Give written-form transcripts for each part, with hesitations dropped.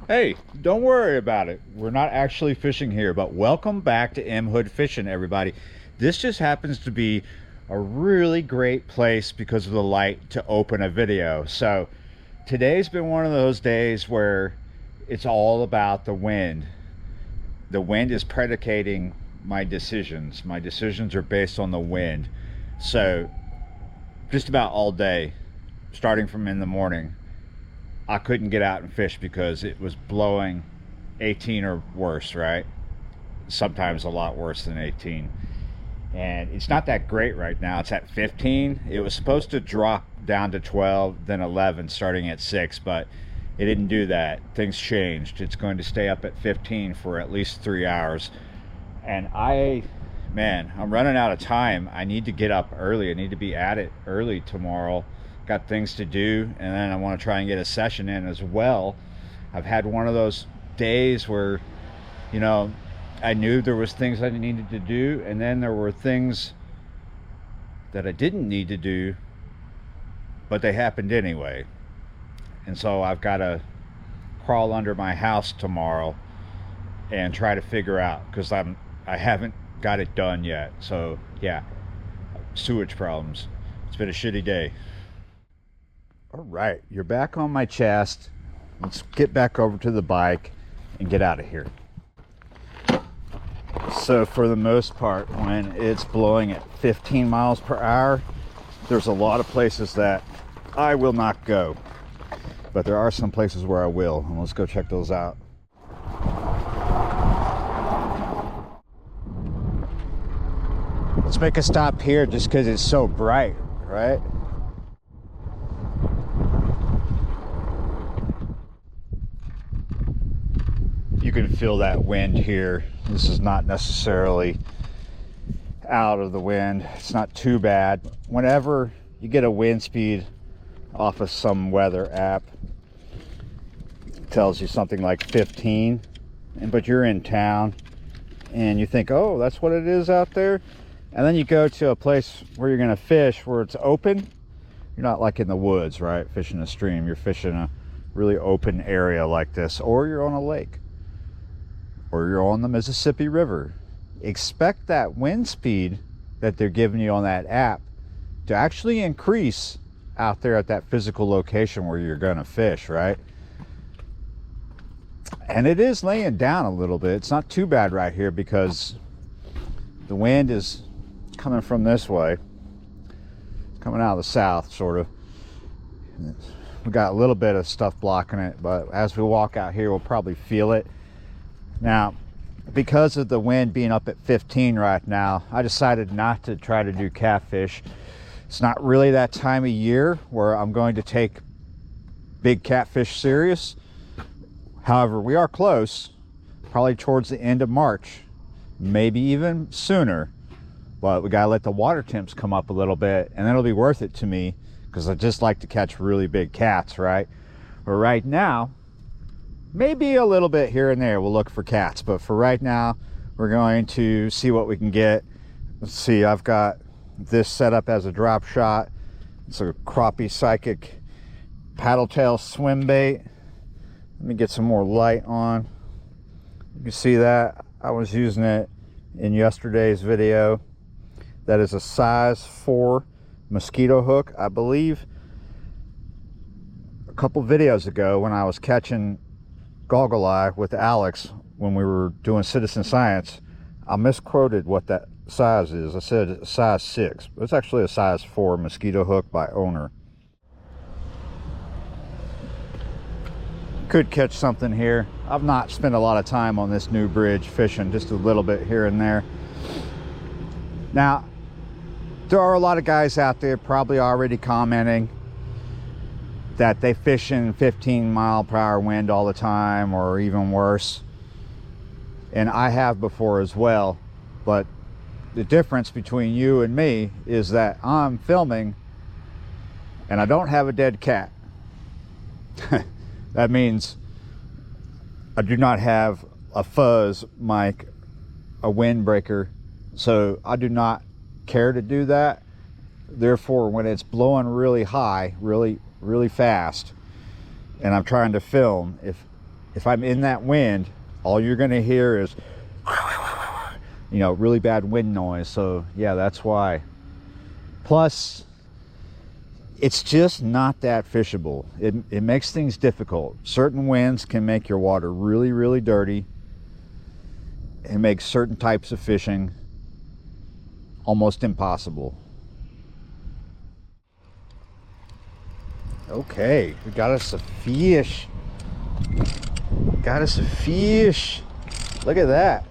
Hey, don't worry about it. We're not actually fishing here, but welcome back to M Hood Fishing, everybody. This just happens to be a really great place because of the light to open a video. So today's been one of those days where it's all about the wind. The wind is predicating my decisions. My decisions are based on the wind. So just about all day, starting from in the morning, I couldn't get out and fish because it was blowing 18 or worse, right? Sometimes a lot worse than 18. And it's not that great right now. It's at 15. It was supposed to drop down to 12, then 11 starting at 6, but it didn't do that. Things changed. It's going to stay up at 15 for at least 3 hours. And man, I'm running out of time. I need to get up early. I need to be at it early tomorrow. Got things to do, and then I want to try and get a session in as well. I've had one of those days where, you know, I knew there was things I needed to do, and then there were things that I didn't need to do, but they happened anyway. And so I've got to crawl under my house tomorrow and try to figure out, because I haven't got it done yet. So yeah, sewage problems. It's been a shitty day. All right, you're back on my chest. Let's get back over to the bike and get out of here. So for the most part, when it's blowing at 15 miles per hour, there's a lot of places that I will not go, but there are some places where I will, and let's go check those out. Let's make a stop here just because it's so bright, right? You can feel that wind here. This is not necessarily out of the wind. It's not too bad. Whenever you get a wind speed off of some weather app, it tells you something like 15, but you're in town and you think, oh, that's what it is out there. And then you go to a place where you're gonna fish where it's open. You're not like in the woods, right? Fishing a stream. You're fishing a really open area like this, or you're on a lake, or you're on the Mississippi River. Expect that wind speed that they're giving you on that app to actually increase out there at that physical location where you're gonna fish, right? And it is laying down a little bit. It's not too bad right here because the wind is coming from this way. It's coming out of the south, sort of. We got a little bit of stuff blocking it, but as we walk out here, we'll probably feel it. Now, because of the wind being up at 15 right now, I decided not to try to do catfish. It's not really that time of year where I'm going to take big catfish serious. However, we are close, probably towards the end of March, maybe even sooner. But we gotta let the water temps come up a little bit, and then it'll be worth it to me because I just like to catch really big cats, right? But right now, maybe a little bit here and there we'll look for cats, but for right now we're going to see what we can get. Let's see, I've got this set up as a drop shot. It's a crappie psychic paddle tail swim bait. Let me get some more light on. You can see that I was using it in yesterday's video. That is a size 4 mosquito hook. I believe a couple videos ago when I was catching goggle eye with Alex when we were doing citizen science, I misquoted what that size is. I said a size 6, but it's actually a size 4 mosquito hook by owner. Could catch something here. I've not spent a lot of time on this new bridge fishing, just a little bit here and there. Now, there are a lot of guys out there probably already commenting that they fish in 15 mile per hour wind all the time, or even worse. And I have before as well. But the difference between you and me is that I'm filming and I don't have a dead cat. That means I do not have a fuzz mic, a windbreaker, so I do not care to do that. Therefore, when it's blowing really high, really fast, and I'm trying to film, if if I'm in that wind, all you're going to hear is, you know, really bad wind noise. So yeah, that's why. Plus, it's just not that fishable. It makes things difficult. Certain winds can make your water really, really dirty. It makes certain types of fishing almost impossible. Okay, we got us a fish. Got us a fish. Look at that.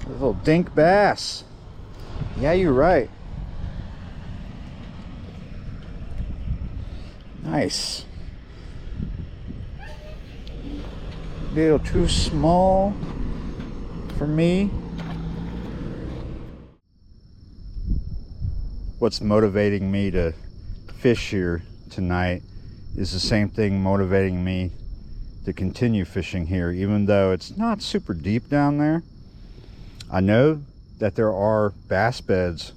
Little dink bass. Yeah, you're right. Nice. A little too small for me. What's motivating me to fish here tonight is the same thing motivating me to continue fishing here, even though it's not super deep down there. I know that there are bass beds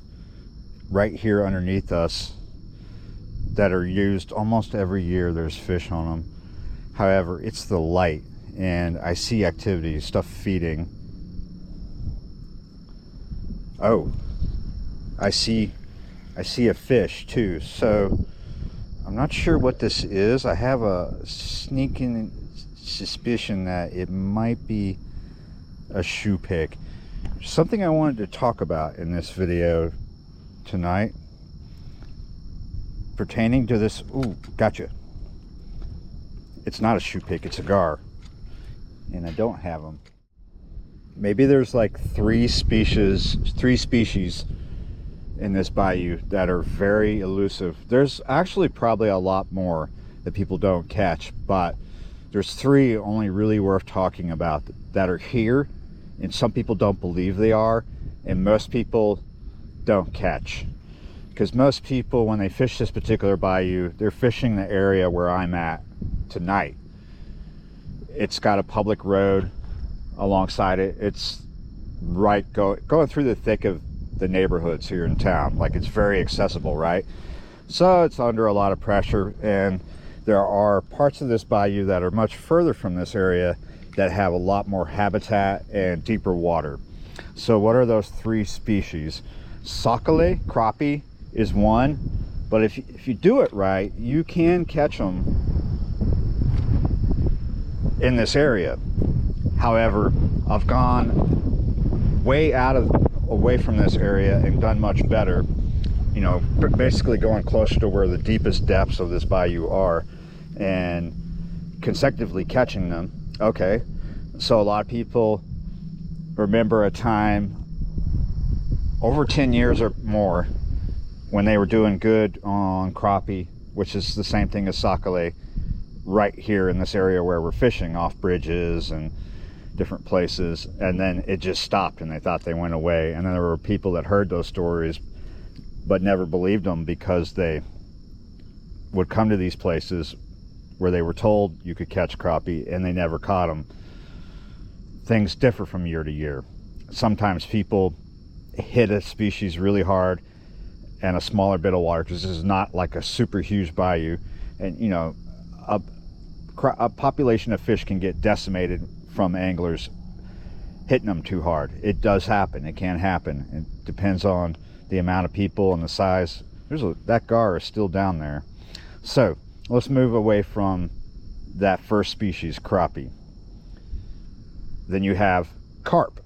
right here underneath us that are used almost every year. There's fish on them. However, it's the light, and I see activity, stuff feeding. Oh, I see a fish too. So I'm not sure what this is. I have a sneaking suspicion that it might be a shoe pick. Something I wanted to talk about in this video tonight pertaining to this. Ooh, gotcha. It's not a shoe pick, it's a gar, and I don't have them. Maybe there's like three species in this bayou that are very elusive. There's actually probably a lot more that people don't catch, but there's three only really worth talking about that are here, and some people don't believe they are, and most people don't catch. Because most people, when they fish this particular bayou, they're fishing the area where I'm at tonight. It's got a public road alongside it. It's right going through the thick of the neighborhoods here in town. Like, it's very accessible, right? So it's under a lot of pressure, and there are parts of this bayou that are much further from this area that have a lot more habitat and deeper water. So what are those three species? Sockeye, crappie is one, but if you do it right, you can catch them in this area. However, I've gone way away from this area and done much better, you know, basically going closer to where the deepest depths of this bayou are and consecutively catching them. Okay, so a lot of people remember a time over 10 years or more when they were doing good on crappie, which is the same thing as sockeye, right here in this area where we're fishing, off bridges and different places, and then it just stopped and they thought they went away. And then there were people that heard those stories but never believed them, because they would come to these places where they were told you could catch crappie and they never caught them. Things differ from year to year. Sometimes people hit a species really hard and a smaller bit of water, because this is not like a super huge bayou, and you know, a population of fish can get decimated from anglers hitting them too hard. It does happen. It can happen. It depends on the amount of people and the size. That gar is still down there. So let's move away from that first species, crappie. Then you have carp.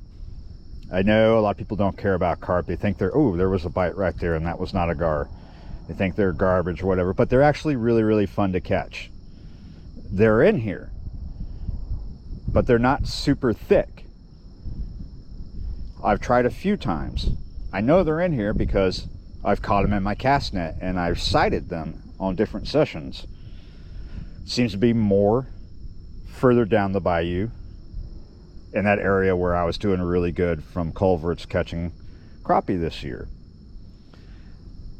I know a lot of people don't care about carp. They think oh, there was a bite right there and that was not a gar. They think they're garbage or whatever, but they're actually really, really fun to catch. They're in here, but they're not super thick. I've tried a few times. I know they're in here because I've caught them in my cast net and I've sighted them on different sessions. Seems to be more further down the bayou, in that area where I was doing really good from culverts catching crappie this year.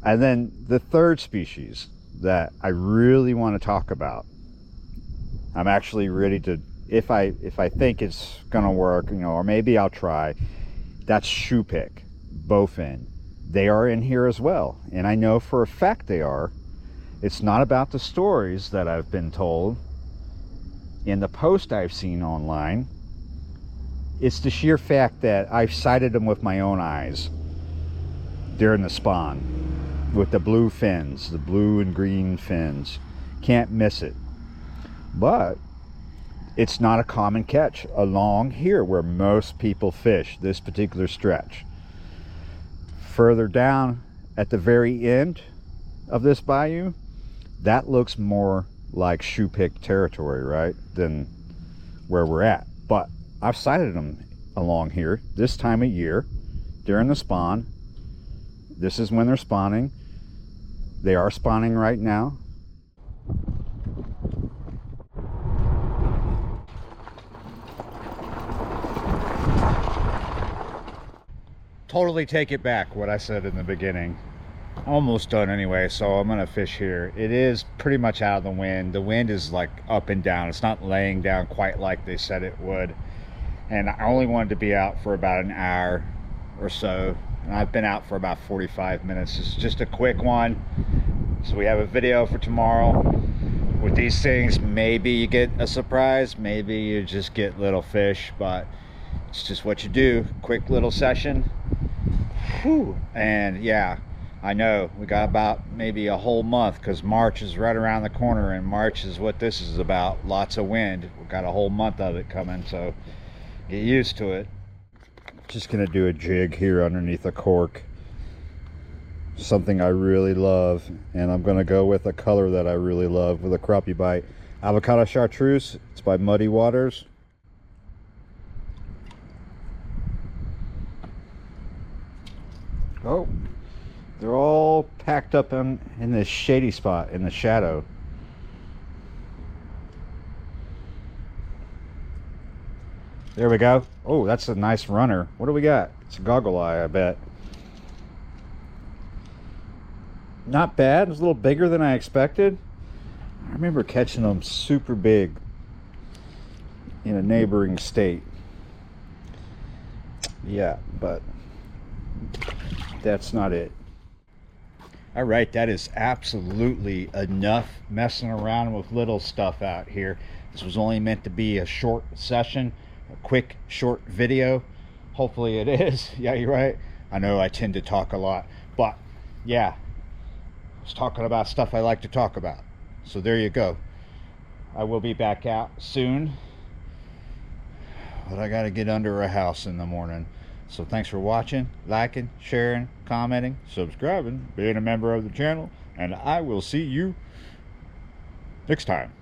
And then the third species that I really want to talk about, I'm actually ready to, if I think it's gonna work, you know, or maybe I'll try, that's shoe pick, bowfin. They are in here as well, and I know for a fact they are. It's not about the stories that I've been told. in the post I've seen online, it's the sheer fact that I've sighted them with my own eyes during the spawn with the blue fins, the blue and green fins. Can't miss it. But it's not a common catch along here where most people fish this particular stretch. Further down at the very end of this bayou, that looks more like shoe pick territory, right, than where we're at. But I've sighted them along here this time of year during the spawn. This is when they're spawning. They are spawning right now. Totally take it back what I said in the beginning. Almost done anyway, so I'm gonna fish here. It is pretty much out of the wind. The wind is like up and down. It's not laying down quite like they said it would. And I only wanted to be out for about an hour or so. And I've been out for about 45 minutes. It's just a quick one. So we have a video for tomorrow. With these things, maybe you get a surprise, maybe you just get little fish, but it's just what you do. Quick little session. Whew. And yeah, I know we got about maybe a whole month, because March is right around the corner, and March is what this is about. Lots of wind. We've got a whole month of it coming, so get used to it. Just gonna do a jig here underneath a cork. Something I really love, and I'm gonna go with a color that I really love with a crappie bite. Avocado Chartreuse. It's by Muddy Waters. Oh, they're all packed up in this shady spot in the shadow. There we go. Oh, that's a nice runner. What do we got? It's a goggle eye, I bet. Not bad. It's a little bigger than I expected. I remember catching them super big in a neighboring state. Yeah, but that's not it. All right, that is absolutely enough messing around with little stuff out here. This was only meant to be a short session, a quick short video. Hopefully it is. Yeah, you're right. I know I tend to talk a lot, but yeah, I was talking about stuff I like to talk about. So there you go. I will be back out soon, but I got to get under a house in the morning. So thanks for watching, liking, sharing, commenting, subscribing, being a member of the channel, and I will see you next time.